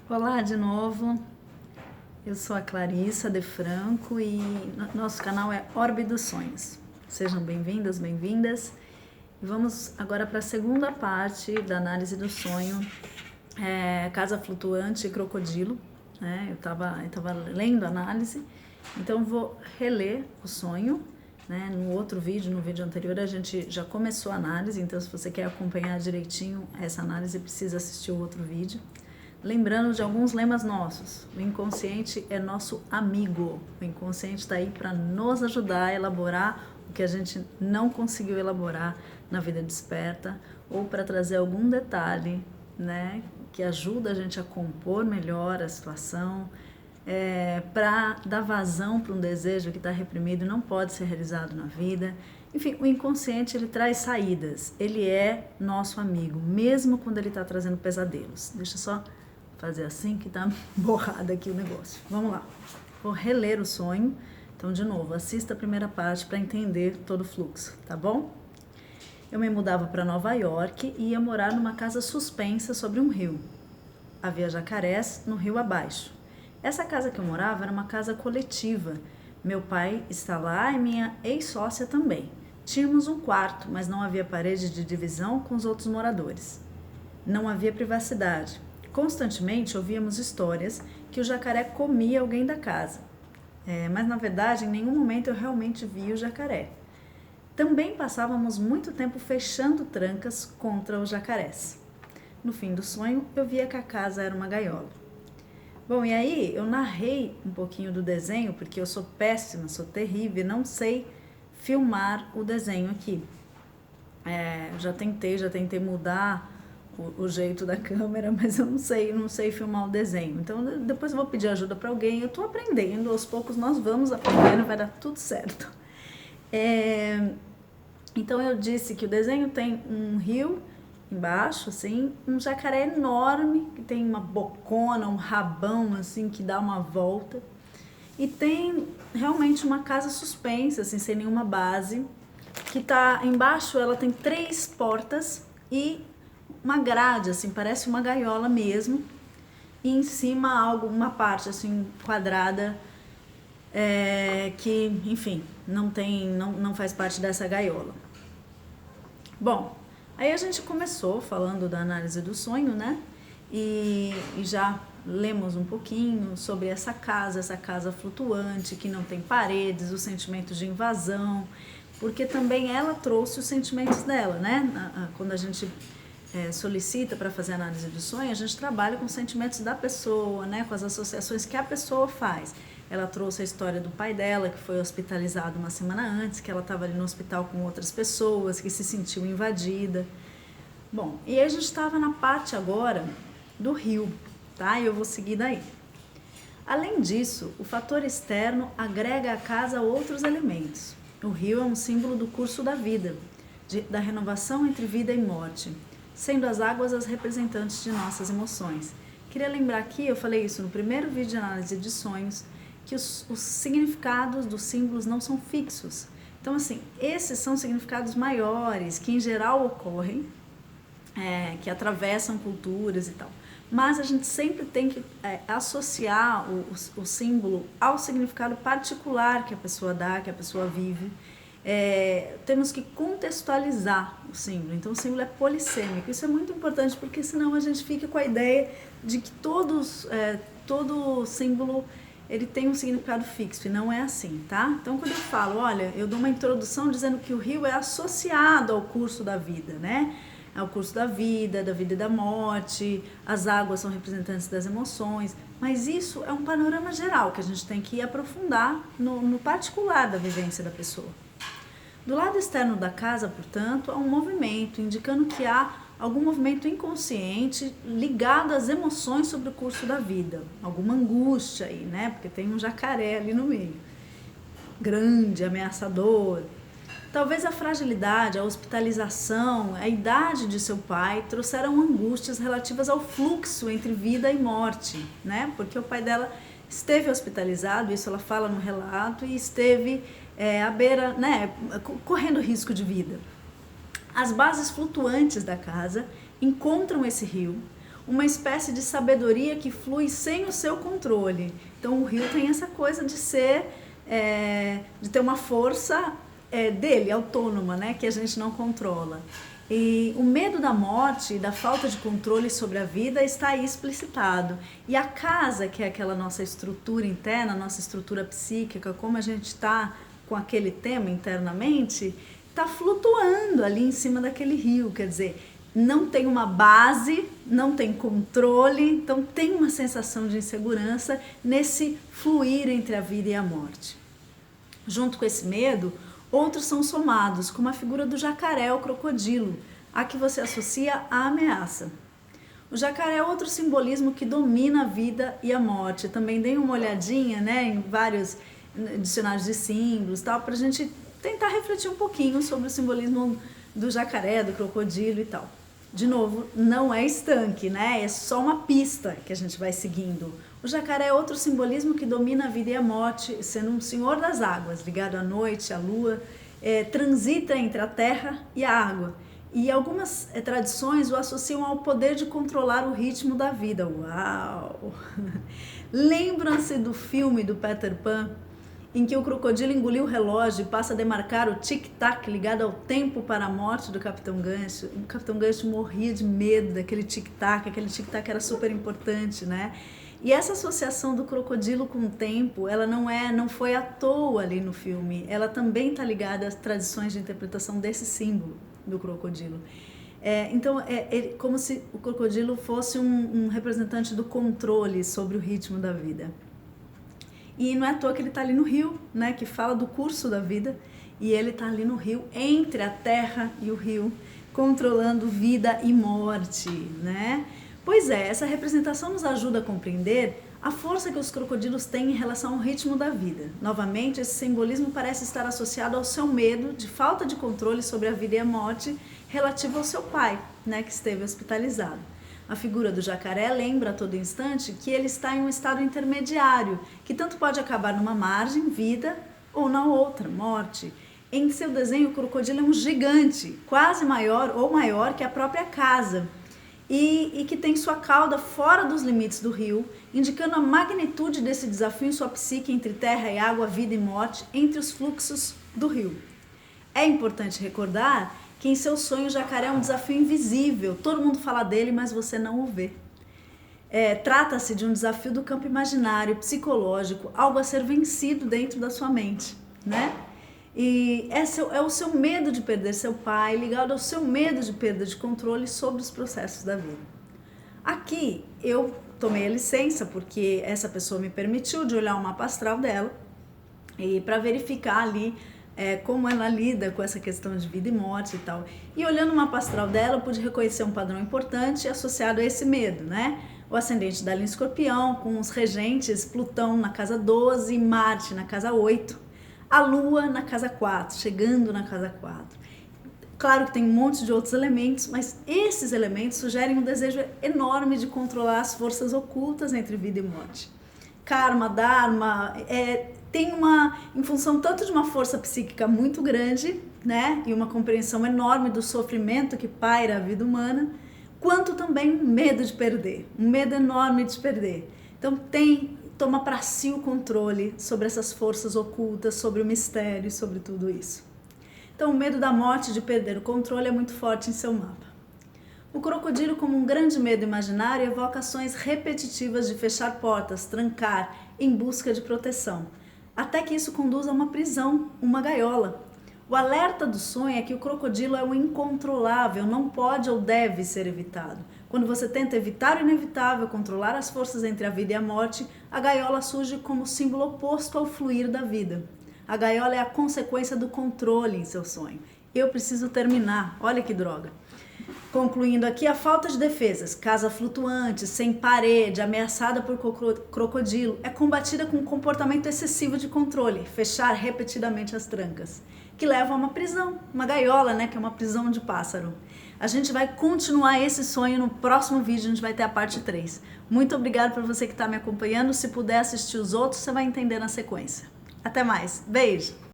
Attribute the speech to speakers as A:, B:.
A: Olá de novo, eu sou a Clarissa De Franco e nosso canal é Orbe dos Sonhos. Sejam bem-vindos, bem-vindas. E vamos agora para a segunda parte da análise do sonho, Casa Flutuante e Crocodilo. Eu estava lendo a análise, então vou reler o sonho. No outro vídeo, no vídeo anterior, a gente já começou a análise, então se você quer acompanhar direitinho essa análise, precisa assistir o outro vídeo. Lembrando de alguns lemas nossos. O inconsciente é nosso amigo. O inconsciente está aí para nos ajudar a elaborar o que a gente não conseguiu elaborar na vida desperta, ou para trazer algum detalhe, que ajuda a gente a compor melhor a situação, para dar vazão para um desejo que está reprimido e não pode ser realizado na vida. Enfim, o inconsciente ele traz saídas. Ele é nosso amigo, mesmo quando ele está trazendo pesadelos. Deixa eu só fazer assim que tá borrado aqui o negócio. Vamos lá. Vou reler o sonho. Então, de novo, assista a primeira parte para entender todo o fluxo, tá bom? Eu me mudava para Nova York e ia morar numa casa suspensa sobre um rio. Havia jacarés no rio abaixo. Essa casa que eu morava era uma casa coletiva. Meu pai está lá e minha ex-sócia também. Tínhamos um quarto, mas não havia parede de divisão com os outros moradores. Não havia privacidade. Constantemente ouvíamos histórias que o jacaré comia alguém da casa. Mas, na verdade, em nenhum momento eu realmente vi o jacaré. Também passávamos muito tempo fechando trancas contra os jacarés. No fim do sonho, eu via que a casa era uma gaiola. Bom, e aí eu narrei um pouquinho do desenho, porque eu sou péssima, sou terrível, não sei filmar o desenho aqui. Já tentei mudar o jeito da câmera, mas eu não sei filmar o desenho. Então depois eu vou pedir ajuda para alguém. Eu tô aprendendo, aos poucos nós vamos aprendendo, vai dar tudo certo. Então eu disse que o desenho tem um rio embaixo, assim, um jacaré enorme, que tem uma bocona, um rabão, assim, que dá uma volta. E tem realmente uma casa suspensa, assim, sem nenhuma base, que tá embaixo, ela tem 3 portas e uma grade, assim, parece uma gaiola mesmo, e em cima uma parte, assim, quadrada, que, enfim, não faz parte dessa gaiola. Bom, aí a gente começou falando da análise do sonho, e já lemos um pouquinho sobre essa casa flutuante, que não tem paredes, o sentimento de invasão, porque também ela trouxe os sentimentos dela, Quando a gente solicita para fazer análise do sonho, a gente trabalha com os sentimentos da pessoa, com as associações que a pessoa faz. Ela trouxe a história do pai dela, que foi hospitalizado uma semana antes, que ela estava ali no hospital com outras pessoas, que se sentiu invadida. Bom, e a gente estava na parte agora do rio, tá? E eu vou seguir daí. Além disso, o fator externo agrega à casa outros elementos. O rio é um símbolo do curso da vida, da renovação entre vida e morte, sendo as águas as representantes de nossas emoções. Queria lembrar aqui, eu falei isso no primeiro vídeo de análise de sonhos, que os significados dos símbolos não são fixos. Então, assim, esses são significados maiores, que em geral ocorrem, que atravessam culturas e tal. Mas a gente sempre tem que associar o símbolo ao significado particular que a pessoa dá, que a pessoa vive. Temos que contextualizar o símbolo. Então o símbolo é polissêmico. Isso é muito importante, porque senão a gente fica com a ideia de que todo símbolo ele tem um significado fixo, e não é assim, tá? Então quando eu falo, olha, eu dou uma introdução dizendo que o rio é associado ao curso da vida, ao curso da vida e da morte, as águas são representantes das emoções, mas isso é um panorama geral que a gente tem que aprofundar no particular da vivência da pessoa. Do lado externo da casa, portanto, há um movimento, indicando que há algum movimento inconsciente ligado às emoções sobre o curso da vida, alguma angústia aí, porque tem um jacaré ali no meio, grande, ameaçador. Talvez a fragilidade, a hospitalização, a idade de seu pai trouxeram angústias relativas ao fluxo entre vida e morte, Porque o pai dela esteve hospitalizado, isso ela fala no relato, e esteve à beira, correndo risco de vida. As bases flutuantes da casa encontram esse rio. uma espécie de sabedoria que flui sem o seu controle. Então o rio tem essa coisa de ser, de ter uma força dele, autônoma, né, que a gente não controla. E o medo da morte e da falta de controle sobre a vida está aí explicitado. E a casa, que é aquela nossa estrutura interna, nossa estrutura psíquica, como a gente está com aquele tema internamente, está flutuando ali em cima daquele rio, quer dizer, não tem uma base, não tem controle, então tem uma sensação de insegurança nesse fluir entre a vida e a morte. Junto com esse medo, outros são somados, como a figura do jacaré ou crocodilo, a que você associa à ameaça. O jacaré é outro simbolismo que domina a vida e a morte. Também dei uma olhadinha, né, em vários dicionários de símbolos, tal, para a gente tentar refletir um pouquinho sobre o simbolismo do jacaré, do crocodilo e tal. De novo, não é estanque, né? É só uma pista que a gente vai seguindo. O jacaré é outro simbolismo que domina a vida e a morte, sendo um senhor das águas, ligado à noite, à lua, transita entre a terra e a água. E algumas tradições o associam ao poder de controlar o ritmo da vida. Uau! Lembram-se do filme do Peter Pan, em que o crocodilo engoliu o relógio e passa a demarcar o tic-tac ligado ao tempo para a morte do Capitão Gancho. O Capitão Gancho morria de medo daquele tic-tac, aquele tic-tac era super importante, né? E essa associação do crocodilo com o tempo, ela não foi à toa ali no filme, ela também está ligada às tradições de interpretação desse símbolo do crocodilo. Então, é como se o crocodilo fosse um representante do controle sobre o ritmo da vida. E não é à toa que ele está ali no rio, né, que fala do curso da vida, e ele está ali no rio, entre a terra e o rio, controlando vida e morte, né? Pois é, essa representação nos ajuda a compreender a força que os crocodilos têm em relação ao ritmo da vida. Novamente, esse simbolismo parece estar associado ao seu medo de falta de controle sobre a vida e a morte relativo ao seu pai, né, que esteve hospitalizado. A figura do jacaré lembra a todo instante que ele está em um estado intermediário, que tanto pode acabar numa margem, vida, ou na outra, morte. Em seu desenho, o crocodilo é um gigante, quase maior ou maior que a própria casa, e que tem sua cauda fora dos limites do rio, indicando a magnitude desse desafio em sua psique entre terra e água, vida e morte, entre os fluxos do rio. É importante recordar que em seu sonho o jacaré é um desafio invisível, todo mundo fala dele, mas você não o vê. Trata-se de um desafio do campo imaginário, psicológico, algo a ser vencido dentro da sua mente, né? E é o seu medo de perder seu pai, ligado ao seu medo de perda de controle sobre os processos da vida. Aqui eu tomei a licença, porque essa pessoa me permitiu de olhar o mapa astral dela, e para verificar ali como ela lida com essa questão de vida e morte e tal. E olhando o mapa astral dela, eu pude reconhecer um padrão importante associado a esse medo, né? O ascendente dela em Escorpião, com os regentes Plutão na casa 12 e Marte na casa 8, a Lua na casa 4, chegando na casa 4. Claro que tem um monte de outros elementos, mas esses elementos sugerem um desejo enorme de controlar as forças ocultas entre vida e morte. Karma, Dharma, tem em função tanto de uma força psíquica muito grande, né, e uma compreensão enorme do sofrimento que paira a vida humana, quanto também um medo de perder, um medo enorme de perder. Então toma para si o controle sobre essas forças ocultas, sobre o mistério, sobre tudo isso. Então o medo da morte, de perder o controle, é muito forte em seu mapa. O crocodilo, como um grande medo imaginário, evoca ações repetitivas de fechar portas, trancar, em busca de proteção, até que isso conduza a uma prisão, uma gaiola. O alerta do sonho é que o crocodilo é o incontrolável, não pode ou deve ser evitado. Quando você tenta evitar o inevitável, controlar as forças entre a vida e a morte, a gaiola surge como símbolo oposto ao fluir da vida. A gaiola é a consequência do controle em seu sonho. Eu preciso terminar, olha que droga. Concluindo aqui, a falta de defesas, casa flutuante, sem parede, ameaçada por crocodilo, é combatida com um comportamento excessivo de controle, fechar repetidamente as trancas, que leva a uma prisão, uma gaiola, né, que é uma prisão de pássaro. A gente vai continuar esse sonho no próximo vídeo, a gente vai ter a parte 3. Muito obrigada por você que está me acompanhando, se puder assistir os outros, você vai entender na sequência. Até mais, beijo!